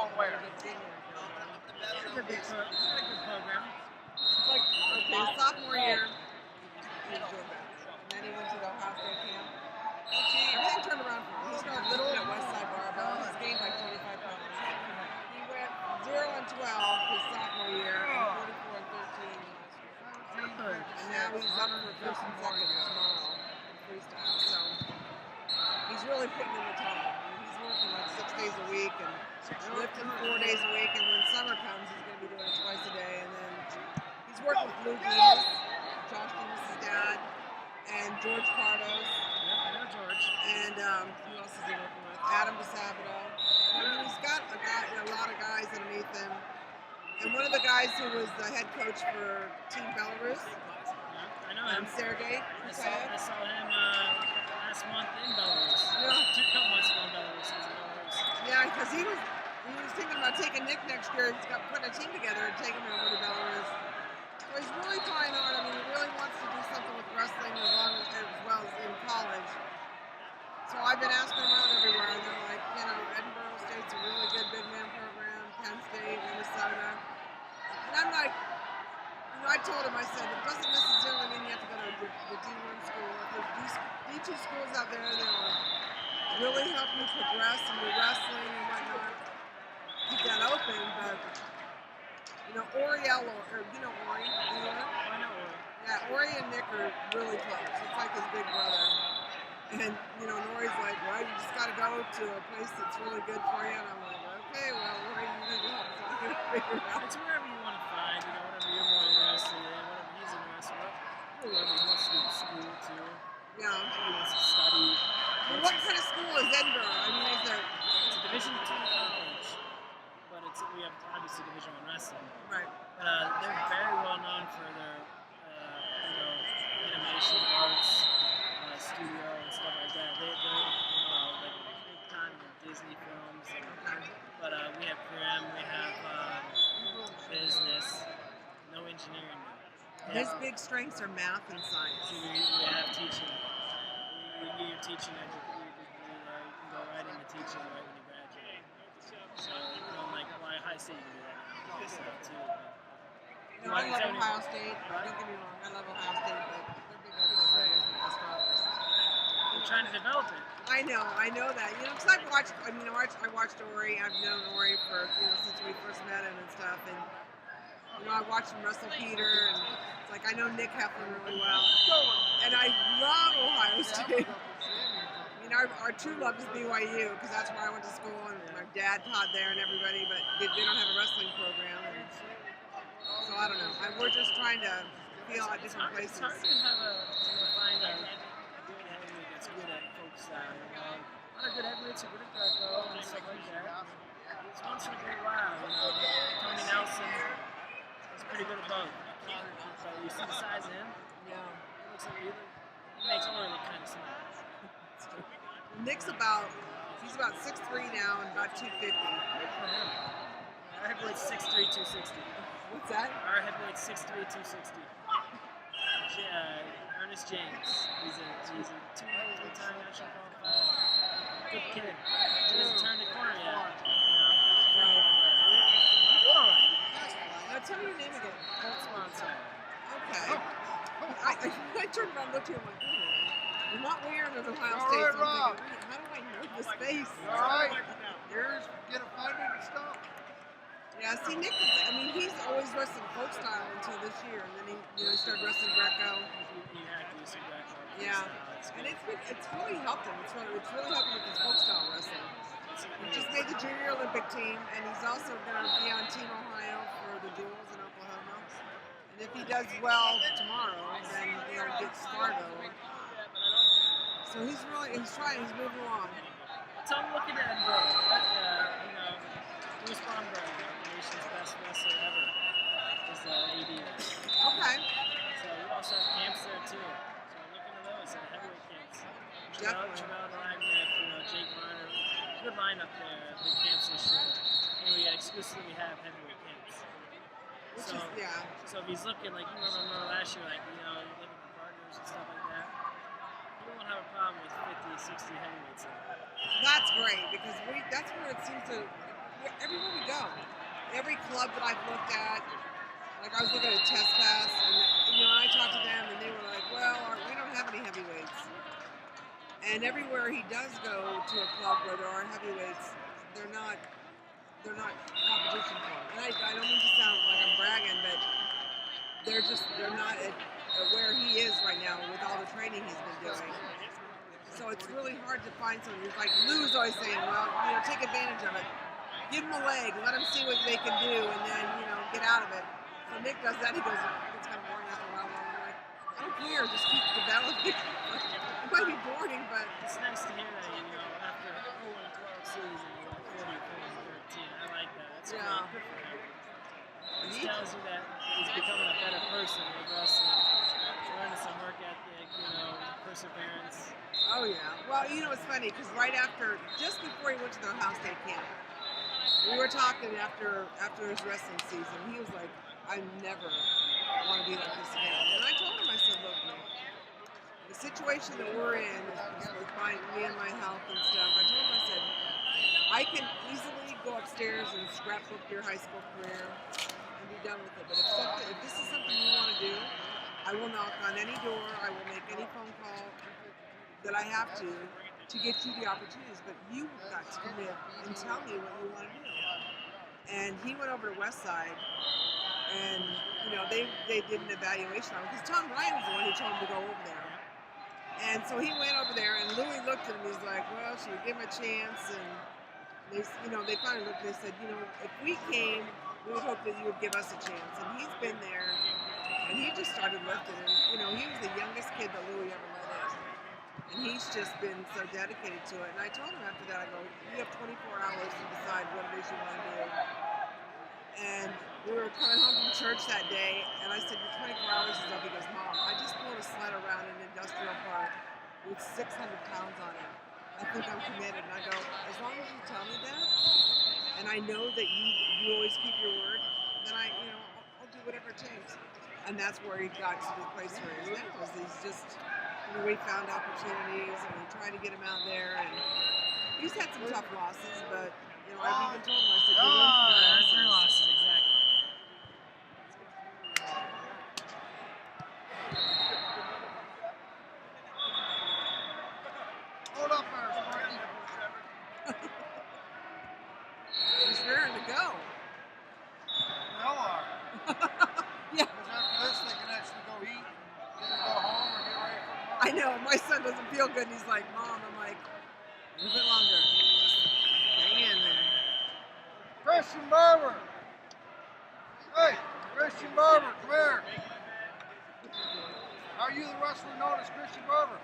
going where? It's a good program. It's like, okay, sophomore year, he was doing bad. And then he went to the Ohio State camp. Everything turned around for him. He started lifting at Westside Barber. He's gained like 25 pounds. He went 0-12 his sophomore year and 44-13 last year. And now he's up for first and second tomorrow in freestyle. So he's really putting in the time. I mean, he's working like 6 days a week and lifting 4 days a week. And when summer comes, he's going to be doing it twice a day. And then he's working with Lou Demas, Josh Demas' dad, and George Pardos. I know George. And who else is he working with? Adam DeSabato. I mean, he's got a lot of guys underneath him. And one of the guys who was the head coach for Team Belarus, I know him. Sergey. I saw him last month in Belarus. Yeah. A couple months ago in Belarus. He was in Belarus. Yeah, because he was thinking about taking Nick next year. He's got putting a team together and taking him over to Belarus. So he's really trying hard. I mean, he really wants to do something with wrestling as well as in college. So I've been asking around everywhere, and they're like, you know, Edinburgh State's a really good big man program, Penn State, Minnesota. And I'm like, you know, I told him, I said, it doesn't necessarily mean you have to go to the D1 school. If there's D2 schools out there that will really help you progress in your wrestling and whatnot, keep that open. But, you know, Oriel, or you know Ori? You know her? I know Ori. Yeah, Ori and Nick are really close. It's like his big brother. And, you know, Nori's like, well, you just got to go to a place that's really good for you. And I'm like, okay, well, Nori, you need to help me figure it out. It's wherever you want to find, you know, whatever you're more interested in, whatever he's interested in. Whoever he wants to go to school too. Yeah. He wants to study. Well, what kind of school is Edinburgh? I mean, is there... It's a Division II college, but we have obviously Division I wrestling. Right. They're very well known for their, you know, animation arts. Studio and stuff like that. They're like big time in Disney films. But we have crim, we have business, no engineering. His big strengths are math and science. So we have teaching. You get your teaching degree, you can go right into teaching right when you graduate. So, you know, like Ohio State, you can do that now. Too. You know, I love Ohio State. Don't get me wrong, I love Ohio State, but they're big programs as far as trying to develop it. I know that. You know, because I watched Ori. I've known Ori for, you know, since we first met him and stuff. And, you know, I watched him wrestle Peter, and it's like, I know Nick Heflin really well. And I love Ohio State. I mean, our true love is BYU, because that's where I went to school, and my dad taught there and everybody, but they don't have a wrestling program. And so I don't know. We're just trying to feel at different places. It's hard to find a good at folk style, you know. A lot of good heavyweights are good at Greco and stuff like that. It's once in a great while, you know. Tony Nelson is pretty good at both. So you see the size of him. Yeah. It looks like he makes Ori look kind of small. Nick's he's about 6'3" now and about 250. Good for him. Our heavyweight's 6'3", 260. What's that? Our heavyweight's 6'3", 260. Ernest James. He's a two-time national qualifier. Good kid. He hasn't turned the corner yet. Now tell me your name again. Colt sponsor. Okay. I turned around and looked at him like, you're not wearing an Ohio State, so I'm thinking, how do I know this face? All right. Here's get a find it and stop. Yeah, see, Nick, he's always wrestled folk style until this year, and then he started wrestling Greco. You have to do some Greco. Yeah, and it's really helped him. It's really helped him with his folk style wrestling. He just made the junior Olympic team, and he's also going to be on Team Ohio for the duels in Oklahoma. And if he does well tomorrow, then he'll get Fargo. So he's trying. He's moving along. So I'm looking at Bruce Barber, the nation's best wrestler ever, is the AD. Okay. So we also have camps there too. So I'm looking at those heavyweight camps. Jamel Dragnet, Jake Varner. Good lineup there at the camps this year. And we exclusively have heavyweight camps. So if he's looking like, you remember last year, like, you're looking for partners and stuff like that. You won't have a problem with 50, 60 heavyweights there. That's great, because that's where it seems to, everywhere we every club that I've looked at, like I was looking at Test Pass, and I talked to them, and they were like, "Well, we don't have any heavyweights." And everywhere he does go to a club where there are heavyweights, they're not competition for him. And I don't mean to sound like I'm bragging, but they're not at where he is right now with all the training he's been doing. So it's really hard to find someone. Like Lou's always saying, well, take advantage of it. Give them a leg, let them see what they can do, and then, get out of it. So Nick does that. He goes, it's kind of boring after a while. I'm like, I don't care. Just keep developing. It might be boring, but it's nice to hear that, after 0-12 season, 40-13. I like that. That's great. Good for him. It tells you that he's becoming a better person with wrestling. Learning some work ethic, perseverance. Oh, yeah. Well, it's funny, because just before he went to the Ohio State camp, we were talking after his wrestling season. He was like, I never want to be like this again. And I told him, I said, look, Nick, the situation that we're in with me and my health and stuff, I told him, I said, I can easily go upstairs and scrapbook your high school career and be done with it. But if this is something you want to do, I will knock on any door. I will make any phone call that I have to get you the opportunities. But you've got to commit and tell me what you want to do. And he went over to Westside, and they did an evaluation on him because Tom Ryan was the one who told him to go over there. And so he went over there, and Louis looked at him. He's like, "Well, should we give him a chance?" And they finally looked. They said, if we came, we would hope that you would give us a chance. And he's been there, and he just started lifting. And he was the youngest kid that Louis ever let in. And he's just been so dedicated to it. And I told him after that, I go, you have 24 hours to decide what it is you want to do. And we were coming home from church that day, and I said, your 24 hours is up. He goes, Mom, I just pulled a sled around an industrial park with 600 pounds on it. I think I'm committed. And I go, as long as you tell me that, and I know that you always keep your word, then I'll do whatever it takes. And that's where he got to the place where he's now. He's just, we found opportunities, and we tried to get him out there. And he's had some tough losses, but I've even told him, I said, you learn from your losses. Exactly. Hold up there, Sparky. He's raring to go. They all are. Yeah. Because after this, they can actually go eat, either go home or get ready for tomorrow. I know. My son doesn't feel good, and he's like, Mom, I'm like, a little bit longer. Just hang in there. Christian Barber. Hey, Christian Barber, come here. Are you the wrestler known as Christian Barber?